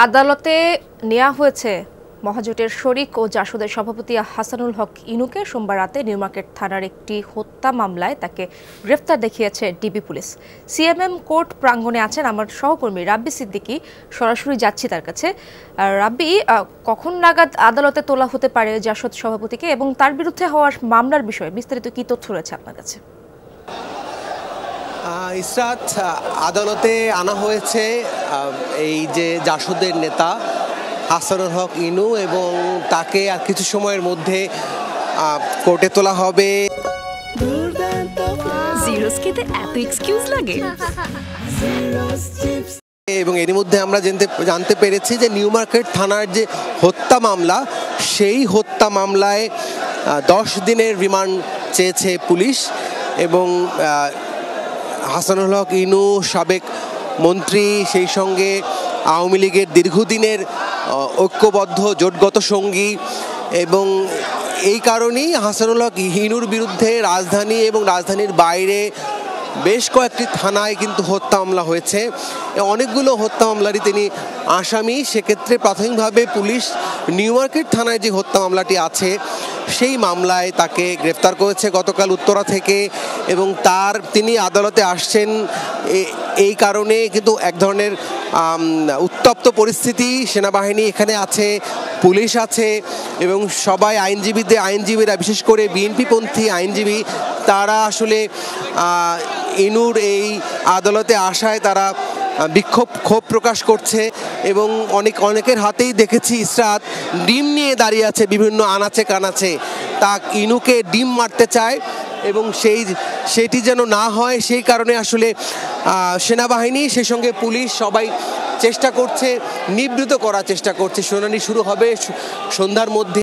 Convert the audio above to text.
আদালতে নেওয়া হয়েছে মহাজোটের শরিক ও জাসদের সভাপতি হাসানুল হক ইনুকে। সোমবার রাতে নিউ মার্কেট থানার একটি হত্যা মামলায় তাকে গ্রেফতার দেখিয়েছে ডিবি পুলিশ। সিএমএম কোর্ট প্রাঙ্গণে আছেন আমার সহকর্মী রাব্বি সিদ্দিকী। সরাসরি যাচ্ছি তার কাছে। রাব্বি, কখন নাগাদ আদালতে তোলা হতে পারে জাসদ সভাপতিকে এবং তার বিরুদ্ধে হওয়ার মামলার বিষয়ে বিস্তারিত কি তথ্য রয়েছে আপনার কাছে? ইসরাত, আদালতে আনা হয়েছে এই যে জাসদের নেতা হাসানুল হক ইনু, এবং তাকে আর কিছু সময়ের মধ্যে কোর্টে তোলা হবে। এবং এর মধ্যে আমরা জানতে পেরেছি যে নিউ মার্কেট থানার যে হত্যা মামলা, সেই হত্যা মামলায় 10 দিনের রিমান্ড চেয়েছে পুলিশ। এবং হাসানুল হক ইনু সাবেক মন্ত্রী, সেই সঙ্গে আওয়ামী লীগের দীর্ঘদিনের ঐক্যবদ্ধ জোটগত সঙ্গী, এবং এই কারণেই হাসানুল হক ইনুর বিরুদ্ধে রাজধানী এবং রাজধানীর বাইরে বেশ কয়েকটি থানায় কিন্তু হত্যা মামলা হয়েছে। অনেকগুলো হত্যা মামলারই তিনি আসামি। সেক্ষেত্রে প্রাথমিকভাবে পুলিশ নিউ মার্কেট থানায় যে হত্যা মামলাটি আছে সেই মামলায় তাকে গ্রেফতার করেছে গতকাল উত্তরা থেকে। এবং তিনি আদালতে আসছেন এই কারণে কিন্তু এক ধরনের উত্তপ্ত পরিস্থিতি। সেনাবাহিনী এখানে আছে, পুলিশ আছে, এবং সবাই আইনজীবীরা, বিশেষ করে বিএনপিপন্থী আইনজীবী, তারা আসলে ইনুর এই আদালতে আসায় তারা ক্ষোভ প্রকাশ করছে। এবং অনেকের হাতেই দেখেছি ইসরাত ডিম নিয়ে দাঁড়িয়ে আছে বিভিন্ন আনাচে কানাচে। তা ইনুকে ডিম মারতে চায়, এবং সেটি যেন না হয় সেই কারণে আসলে সেনাবাহিনী, সেই সঙ্গে পুলিশ সবাই চেষ্টা করছে, নিবৃত করার চেষ্টা করছে। শুনানি শুরু হবে সন্ধ্যার মধ্যে।